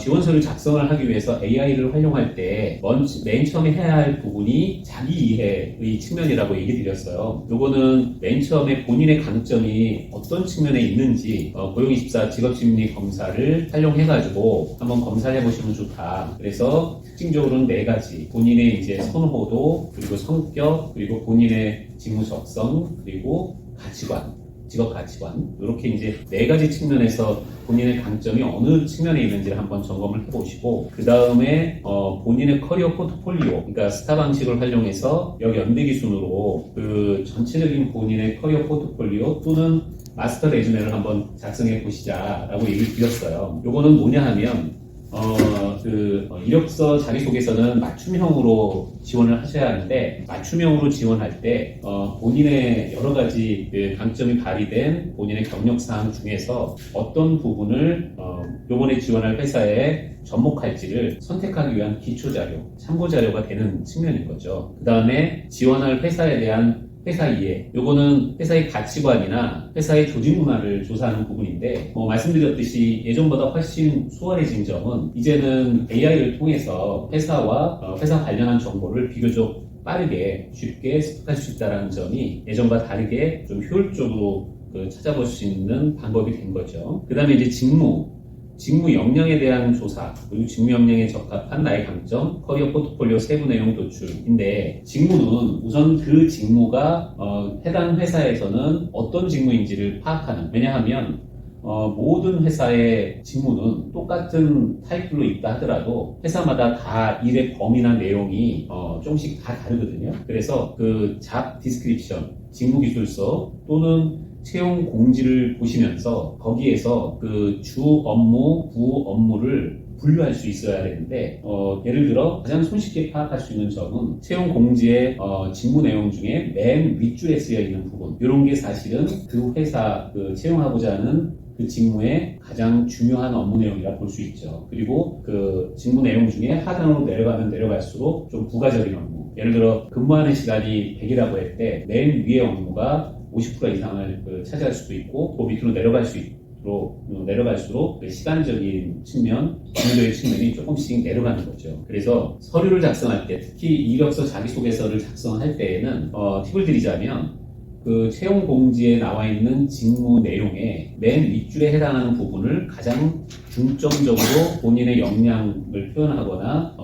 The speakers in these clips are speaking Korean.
지원서를 작성을 하기 위해서 AI를 활용할 때 맨 처음에 해야 할 부분이 자기 이해의 측면이라고 얘기 드렸어요. 요거는 맨 처음에 본인의 강점이 어떤 측면에 있는지 고용24 직업심리 검사를 활용해가지고 한번 검사해 보시면 좋다. 그래서 특징적으로는 4가지. 본인의 이제 선호도, 그리고 성격, 그리고 본인의 직무 적성, 그리고 가치관. 직업 가치관 이렇게 이제 4가지 측면에서 본인의 강점이 어느 측면에 있는지를 한번 점검을 해보시고 그 다음에 본인의 커리어 포트폴리오 그러니까 스타 방식을 활용해서 여기 연대기 순으로 그 전체적인 본인의 커리어 포트폴리오 또는 마스터 레주메를 한번 작성해 보시자라고 얘기를 드렸어요. 요거는 뭐냐 하면 이력서 자기소개서는 맞춤형으로 지원을 하셔야 하는데, 맞춤형으로 지원할 때, 본인의 여러 가지 강점이 발휘된 본인의 경력사항 중에서 어떤 부분을, 요번에 지원할 회사에 접목할지를 선택하기 위한 기초자료, 참고자료가 되는 측면인 거죠. 그 다음에 지원할 회사에 대한 회사 이해. 요거는 회사의 가치관이나 회사의 조직 문화를 조사하는 부분인데, 말씀드렸듯이 예전보다 훨씬 수월해진 점은 이제는 AI를 통해서 회사와 회사 관련한 정보를 비교적 빠르게 쉽게 습득할 수 있다는 점이 예전과 다르게 좀 효율적으로 찾아볼 수 있는 방법이 된 거죠. 그 다음에 이제 직무 역량에 대한 조사, 그리고 직무 역량에 적합한 나의 강점, 커리어 포트폴리오 세부 내용 도출인데, 직무는 우선 그 직무가 해당 회사에서는 어떤 직무인지를 파악하는. 왜냐하면 모든 회사의 직무는 똑같은 타입들로 있다 하더라도 회사마다 다 일의 범위나 내용이 조금씩 다 다르거든요. 그래서 그 잡 디스크립션, 직무 기술서 또는 채용 공지를 보시면서 거기에서 그 주 업무, 부 업무를 분류할 수 있어야 되는데 예를 들어 가장 손쉽게 파악할 수 있는 점은 채용 공지의 직무 내용 중에 맨 윗줄에 쓰여 있는 부분 이런 게 사실은 그 회사 채용하고자 하는 그 직무의 가장 중요한 업무 내용이라 볼 수 있죠. 그리고 그 직무 내용 중에 하단으로 내려가면 내려갈수록 좀 부가적인 업무, 예를 들어 근무하는 시간이 100이라고 할 때 맨 위의 업무가 50% 이상을 차지할 수도 있고 그 밑으로 내려갈수록 그 시간적인 측면, 업무적인 측면이 조금씩 내려가는 거죠. 그래서 서류를 작성할 때, 특히 이력서 자기소개서를 작성할 때에는 팁을 드리자면 그 채용 공지에 나와 있는 직무 내용의 맨 윗줄에 해당하는 부분을 가장 중점적으로 본인의 역량을 표현하거나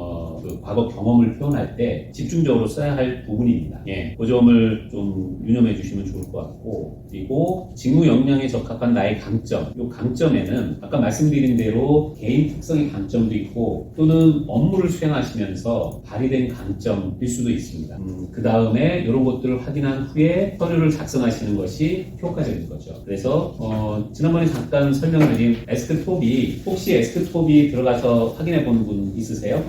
그 과거 경험을 표현할 때 집중적으로 써야 할 부분입니다. 그 점을 좀 유념해 주시면 좋을 것 같고, 그리고 직무 역량에 적합한 나의 강점. 이 강점에는 아까 말씀드린 대로 개인 특성의 강점도 있고 또는 업무를 수행하시면서 발휘된 강점일 수도 있습니다. 그 다음에 이런 것들을 확인한 후에 서류를 작성하시는 것이 효과적인 거죠. 그래서 지난번에 잠깐 설명드린 에스크톱이, 혹시 에스크톱이 들어가서 확인해 본 분 있으세요?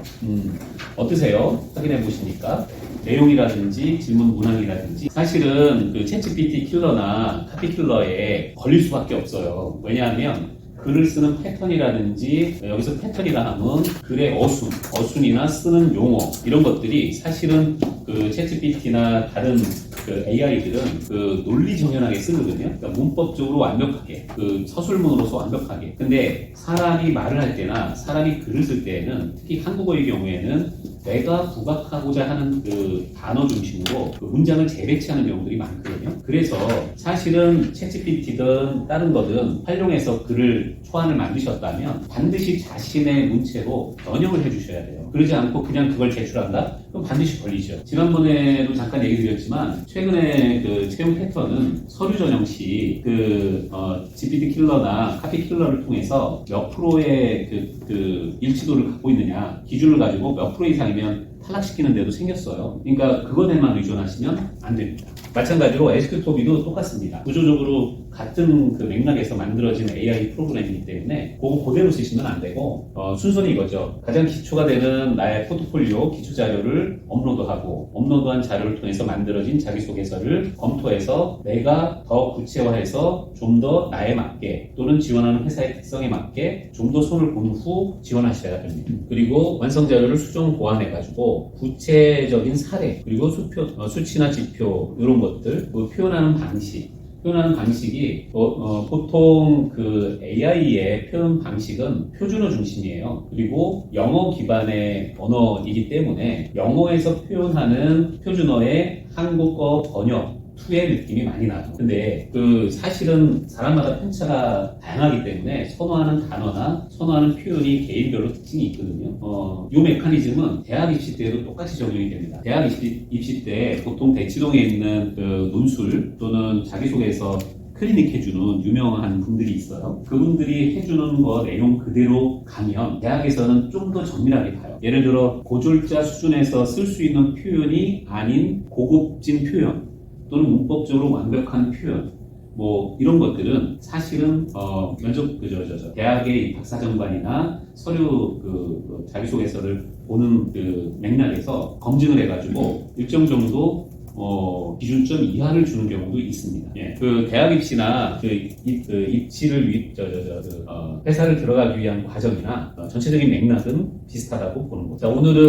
어떠세요? 확인해 보시니까 내용이라든지 질문 문항이라든지 사실은 그 챗GPT 킬러나 카피 킬러에 걸릴 수밖에 없어요. 왜냐하면 글을 쓰는 패턴이라든지, 여기서 패턴이라 하면 글의 어순이나 쓰는 용어 이런 것들이 사실은 그 챗GPT나 다른 그 AI들은 그 논리 정연하게 쓰거든요. 그러니까 문법적으로 완벽하게, 그 서술문으로서 완벽하게. 근데 사람이 말을 할 때나 사람이 글을 쓸 때에는, 특히 한국어의 경우에는 내가 부각하고자 하는 그 단어 중심으로 그 문장을 재배치하는 경우들이 많거든요. 그래서 사실은 챗GPT든 다른 거든 활용해서 글을 초안을 만드셨다면 반드시 자신의 문체로 변형을 해주셔야 돼요. 그러지 않고 그냥 그걸 제출한다? 그럼 반드시 걸리죠. 지난번에도 잠깐 얘기 드렸지만 최근에 그 채용 패턴은 서류 전형 시 GPT 킬러나 카피 킬러를 통해서 몇 프로의 그 일치도를 갖고 있느냐 기준을 가지고 몇 프로 이상이면 탈락시키는 데도 생겼어요. 그러니까 그것에만 의존하시면 안 됩니다. 마찬가지로 에스크토비도 똑같습니다. 구조적으로 같은 그 맥락에서 만들어진 AI 프로그램이기 때문에 그거 그대로 쓰시면 안 되고 순서는 이거죠. 가장 기초가 되는 나의 포트폴리오 기초 자료를 업로드하고, 업로드한 자료를 통해서 만들어진 자기소개서를 검토해서 내가 더 구체화해서 좀 더 나에 맞게 또는 지원하는 회사의 특성에 맞게 좀 더 손을 본 후 지원하셔야 됩니다. 그리고 완성 자료를 수정 보완해가지고 구체적인 사례, 그리고 수치나 지표 이런 것들, 그 표현하는 방식 표현하는 방식이 보통 그 AI의 표현 방식은 표준어 중심이에요. 그리고 영어 기반의 언어이기 때문에 영어에서 표현하는 표준어의 한국어 번역 투의 느낌이 많이 나죠. 근데 그 사실은 사람마다 편차가 다양하기 때문에 선호하는 단어나 선호하는 표현이 개인별로 특징이 있거든요. 이 메커니즘은 대학 입시 때도 똑같이 적용이 됩니다. 대학 입시 때 보통 대치동에 있는 그 논술 또는 자기소개서 클리닉 해주는 유명한 분들이 있어요. 그분들이 해주는 거 내용 그대로 가면 대학에서는 좀 더 정밀하게 봐요. 예를 들어 고졸자 수준에서 쓸 수 있는 표현이 아닌 고급진 표현 또는 문법적으로 완벽한 표현 뭐 이런 것들은 사실은 면접 대학의 박사정관이나 서류 그 자기소개서를 보는 그 맥락에서 검증을 해가지고 일정 정도 기준점 이하를 주는 경우도 있습니다. 예, 그 대학 입시나 입시를 회사를 들어가기 위한 과정이나 전체적인 맥락은 비슷하다고 보는 거죠. 자, 오늘은